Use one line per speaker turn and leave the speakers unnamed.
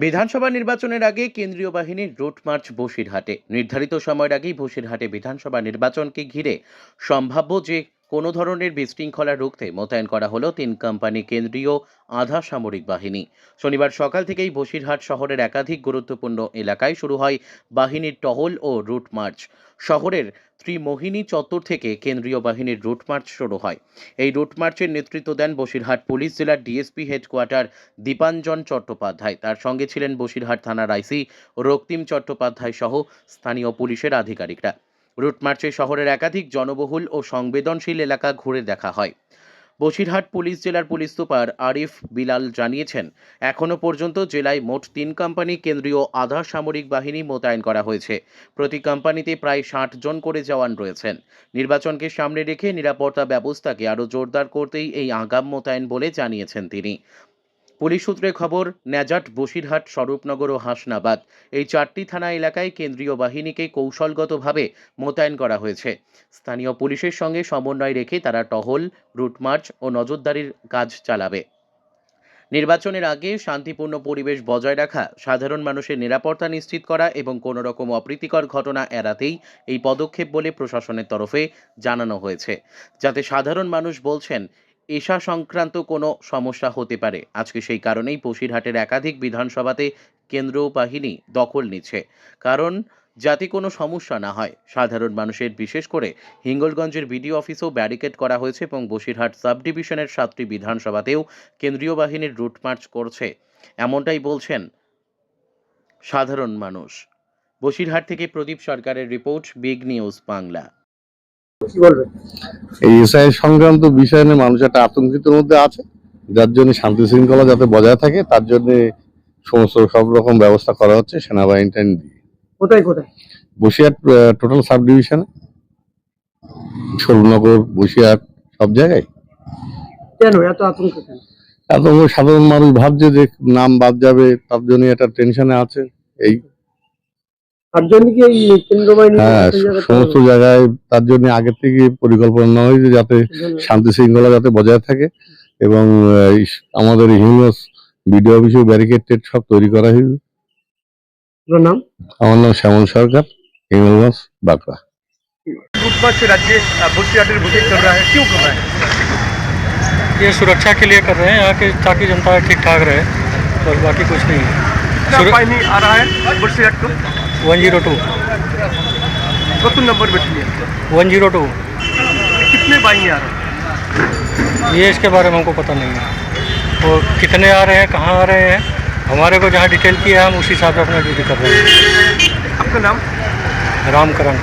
বিধানসভা নির্বাচনের আগে কেন্দ্রীয় বাহিনীর রুট মার্চ বসিরহাটে। নির্ধারিত সময়ের আগেই বসিরহাটে বিধানসভা নির্বাচনকে ঘিরে সম্ভাব্য যে কোনো ধরনের বিশৃঙ্খলা রুখতে মোতায়েন করা হলো 3 কোম্পানি কেন্দ্রীয় আধা সামরিক বাহিনী। শনিবার সকাল থেকেই বসিরহাট শহরের একাধিক গুরুত্বপূর্ণ এলাকায় শুরু হয় বাহিনীর টহল ও রুট মার্চ। শহরের ত্রিমোহিনী চত্বর থেকে কেন্দ্রীয় বাহিনীর রুট মার্চ শুরু হয়। এই রুট মার্চের নেতৃত্ব দেন বসিরহাট পুলিশ জেলার ডিএসপি হেডকোয়ার্টার দীপাঞ্জন চট্টোপাধ্যায়। তার সঙ্গে ছিলেন বসিরহাট থানার আইসি রক্তিম চট্টোপাধ্যায় সহ স্থানীয় পুলিশের আধিকারিকরা। রুট মার্চে শহরের একাধিক জনবহুল ও সংবেদনশীল এলাকা ঘুরে দেখা হয়। বসিরহাট পুলিশ জেলার পুলিশ সুপার আরিফ বিলাল জানিয়েছেন, এখনো পর্যন্ত জেলায় মোট 3 কোম্পানি কেন্দ্রীয় আধা সামরিক বাহিনী মোতায়েন করা হয়েছে। প্রতি কোম্পানিতে প্রায় 60 জন করে জওয়ান রয়েছেন। নির্বাচনকে সামনে রেখে নিরাপত্তা ব্যবস্থাকে আরও জোরদার করতেই এই আগাম মোতায়েন বলে জানিয়েছেন তিনি। পুলিশ সূত্রে খবর, ন্যাজাট, বসিরহাট, স্বরূপনগর ও হাসনাবাদ এই 4টি থানা এলাকায় কেন্দ্রীয় বাহিনীকে কৌশলগতভাবে মোতায়েন করা হয়েছে। স্থানীয় পুলিশের সঙ্গে সমন্বয় রেখে তারা টহল, রুট মার্চ ও নজরদারির কাজ চালাবে। নির্বাচনের আগে শান্তিপূর্ণ পরিবেশ বজায় রাখা, সাধারণ মানুষের নিরাপত্তা নিশ্চিত করা এবং কোনো রকম অপ্রীতিকর ঘটনা এড়াতেই এই পদক্ষেপ বলে প্রশাসনের তরফে জানানো হয়েছে। যাতে সাধারণ মানুষ বলছেন এশা সংক্রান্ত কোনো সমস্যা হতে পারে। আজকে সেই কারণেই বসিরহাটের একাধিক বিধানসভাতে কেন্দ্রীয় বাহিনী দখল নিচ্ছে, কারণ যাতে কোনো সমস্যা না হয়। সাধারণ মানুষের, বিশেষ করে হিঙ্গলগঞ্জের বিডিও অফিসেও ব্যারিকেড করা হয়েছে এবং বসিরহাট সাব ডিভিশনের 7টি বিধানসভাতেও কেন্দ্রীয় বাহিনীর রুট মার্চ করছে, এমনটাই বলছেন সাধারণ মানুষ। বসিরহাট থেকে প্রদীপ সরকারের রিপোর্ট, বিগ নিউজ বাংলা।
এই এসআই সংক্রান্ত বিষয় নিয়ে মানুষ একটা আতঙ্কিত মধ্যে আছে, যার জন্য শান্তি শৃঙ্খলা যাতে বজায় থাকে তার জন্য সব রকম ব্যবস্থা করা হচ্ছে সেনাবাহিনীটা দিয়ে।
কোথায় কোথায়?
বসিরহাট টোটাল সাব ডিভিশনে, স্বরূপনগর, বসিরহাট, সব জায়গায়।
কেন এত আতঙ্ক কেন?
আতঙ্ক সাধারণ মানুষ ভাবছে যে নাম বাদ যাবে, তার জন্য একটা টেনশনে আছে। এই
তার জন্য কি এই কেন্দ্র বাহিনী
সমস্ত জায়গায় তার জন্য আগে থেকে পরিকল্পনা নেওয়া হয়েছে যাতে শান্তি শৃঙ্খলা যাতে বজায় থাকে এবং আমাদের হিউম্যাস বিডিও অফিসে ব্যারিকেড সব তৈরি করা হয়েছে।
নাম?
আমার নাম শ্যামল সরকার, হিঙ্গলগঞ্জ, বাঁকুড়া।
राज्य बसिरहाट बुकिंग कर रहा है, क्यों कर रहा है?
ये सुरक्षा के लिए कर रहे हैं यहाँ के, ताकि जनता ठीक ठाक रहे और बाकी कुछ नहीं है।
बाहिनी आ रहा है बसिरहाट को
102
कौन नंबर बैठी है?
102
कितने बाहिनी आ रहे हैं?
ये इसके बारे में हमको पता नहीं है, वो कितने आ रहे हैं, कहाँ आ रहे हैं। हमारे को जहाँ डिटेल किया है हम उसी हिसाब से अपना ड्यूटी कर रहे हैं।
आपका नाम?
रामकरण।